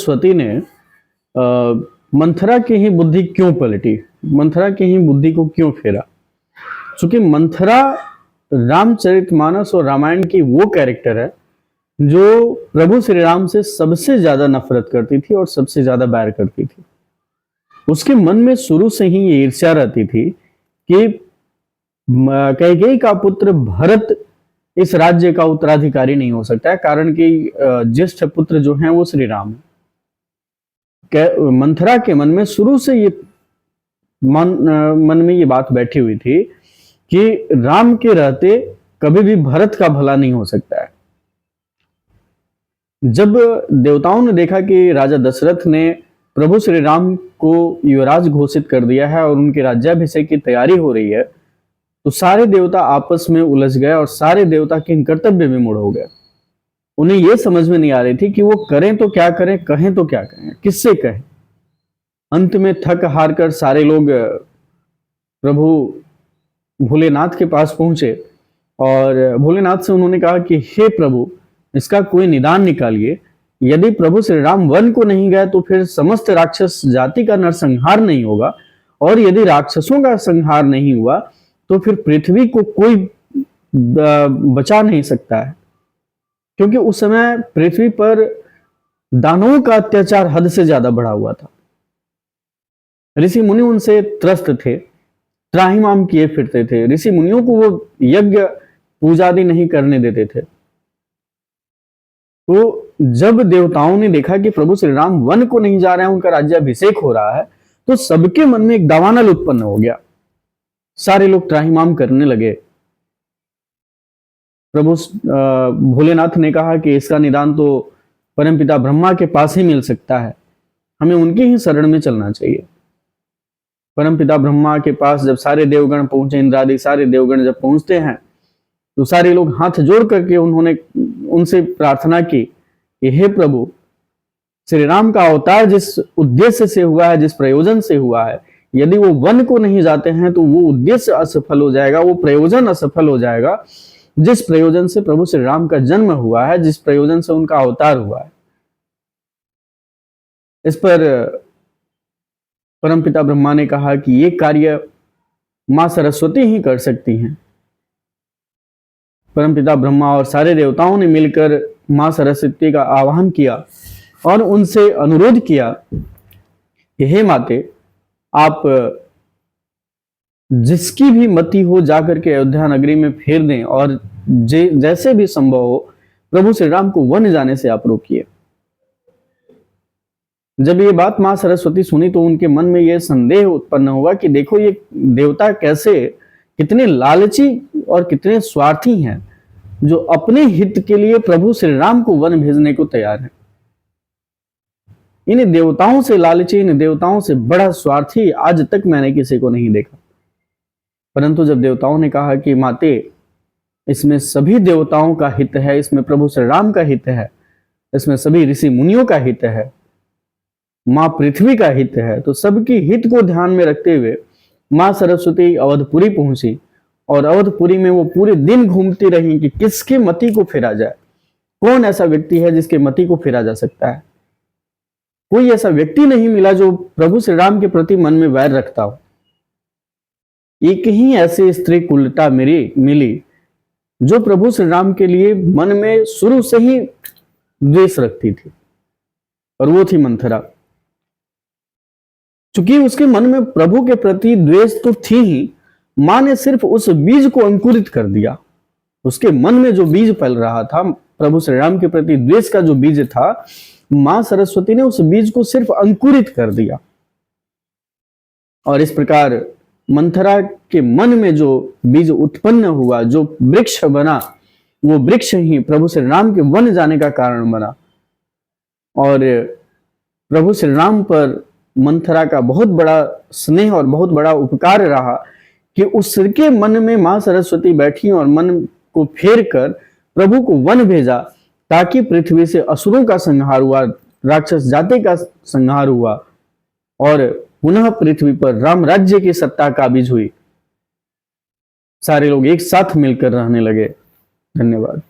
सरस्वती ने मंथरा की ही बुद्धि क्यों पलटी, मंथरा की ही बुद्धि को क्यों फेरा? क्योंकि मंथरा रामचरितमानस और रामायण की वो कैरेक्टर है जो प्रभु श्री राम से सबसे ज्यादा नफरत करती थी और सबसे ज्यादा बैर करती थी। उसके मन में शुरू से ही ये ईर्ष्या रहती थी कि कैकेयी का पुत्र भरत इस राज्य का उत्तराधिकारी नहीं हो सकता है, कारण कि ज्येष्ठ पुत्र जो हैं वो श्री राम है। मंथरा के मन में शुरू से ये मन में ये बात बैठी हुई थी कि राम के रहते कभी भी भरत का भला नहीं हो सकता है। जब देवताओं ने देखा कि राजा दशरथ ने प्रभु श्री राम को युवराज घोषित कर दिया है और उनके राज्याभिषेक की तैयारी हो रही है, तो सारे देवता आपस में उलझ गए और सारे देवता किन कर्तव्य में मुड़ हो गए। उन्हें यह समझ में नहीं आ रही थी कि वो करें तो क्या करें, कहें तो क्या कहें, किससे कहें। अंत में थक हार कर सारे लोग प्रभु भोलेनाथ के पास पहुंचे और भोलेनाथ से उन्होंने कहा कि हे प्रभु, इसका कोई निदान निकालिए। यदि प्रभु श्री राम वन को नहीं गए तो फिर समस्त राक्षस जाति का नरसंहार नहीं होगा, और यदि राक्षसों का संहार नहीं हुआ तो फिर पृथ्वी को कोई बचा नहीं सकता है। क्योंकि उस समय पृथ्वी पर दानवों का अत्याचार हद से ज्यादा बढ़ा हुआ था। ऋषि मुनि उनसे त्रस्त थे, त्राहिमाम किए फिरते थे। ऋषि मुनियों को वो यज्ञ पूजा आदि नहीं करने देते थे। तो जब देवताओं ने देखा कि प्रभु श्री राम वन को नहीं जा रहे हैं, उनका राज्याभिषेक हो रहा है, तो सबके मन में एक दावानल उत्पन्न हो गया। सारे लोग त्राहिमाम करने लगे। प्रभु भोलेनाथ ने कहा कि इसका निदान तो परमपिता ब्रह्मा के पास ही मिल सकता है, हमें उनकी ही शरण में चलना चाहिए। परमपिता ब्रह्मा के पास जब सारे देवगण पहुंचे, इंद्रादि सारे देवगण जब पहुंचते हैं, तो सारे लोग हाथ जोड़ करके उन्होंने उनसे प्रार्थना की कि हे प्रभु, श्री राम का अवतार जिस उद्देश्य से हुआ है, जिस प्रयोजन से हुआ है, यदि वो वन को नहीं जाते हैं तो वो उद्देश्य असफल हो जाएगा, वो प्रयोजन असफल हो जाएगा जिस प्रयोजन से प्रभु श्री राम का जन्म हुआ है, जिस प्रयोजन से उनका अवतार हुआ है। इस पर परमपिता ब्रह्मा ने कहा कि ये कार्य मां सरस्वती ही कर सकती हैं। परमपिता ब्रह्मा और सारे देवताओं ने मिलकर मां सरस्वती का आह्वान किया और उनसे अनुरोध किया कि हे माते, आप जिसकी भी मति हो जाकर के अयोध्या नगरी में फेर दें और जैसे भी संभव हो प्रभु श्री राम को वन जाने से आप रोकिए। जब ये बात मां सरस्वती सुनी तो उनके मन में यह संदेह उत्पन्न हुआ कि देखो, ये देवता कैसे कितने लालची और कितने स्वार्थी हैं, जो अपने हित के लिए प्रभु श्री राम को वन भेजने को तैयार हैं। इन देवताओं से लालची, इन देवताओं से बड़ा स्वार्थी आज तक मैंने किसी को नहीं देखा। परंतु जब देवताओं ने कहा कि माते, इसमें सभी देवताओं का हित है, इसमें प्रभु श्री राम का हित है, इसमें सभी ऋषि मुनियों का हित है, मां पृथ्वी का हित है, तो सबकी हित को ध्यान में रखते हुए मां सरस्वती अवधपुरी पहुंची और अवधपुरी में वो पूरे दिन घूमती रही कि किसके मति को फेरा जाए। कौन ऐसा व्यक्ति है जिसके मति को फेरा जा सकता है? कोई ऐसा व्यक्ति नहीं मिला जो प्रभु श्री राम के प्रति मन में वैर रखता हो। एक ही ऐसी स्त्री कुलटा मिली जो प्रभु श्री राम के लिए मन में शुरू से ही द्वेष रखती थी, और वो थी मंथरा। चूंकि उसके मन में प्रभु के प्रति द्वेष तो थी ही, मां ने सिर्फ उस बीज को अंकुरित कर दिया। उसके मन में जो बीज फैल रहा था, प्रभु श्री राम के प्रति द्वेष का जो बीज था, मां सरस्वती ने उस बीज को सिर्फ अंकुरित कर दिया। और इस प्रकार मंथरा के मन में जो बीज उत्पन्न हुआ, जो वृक्ष बना, वो वृक्ष ही प्रभु श्री राम के वन जाने का कारण बना। और प्रभु श्री राम पर मंथरा का बहुत बड़ा स्नेह और बहुत बड़ा उपकार रहा कि उसके मन में मां सरस्वती बैठी और मन को फेर कर प्रभु को वन भेजा, ताकि पृथ्वी से असुरों का संहार हुआ, राक्षस जाति का संहार हुआ और पुनः पृथ्वी पर राम राज्य की सत्ता काबिज हुई। सारे लोग एक साथ मिलकर रहने लगे। धन्यवाद।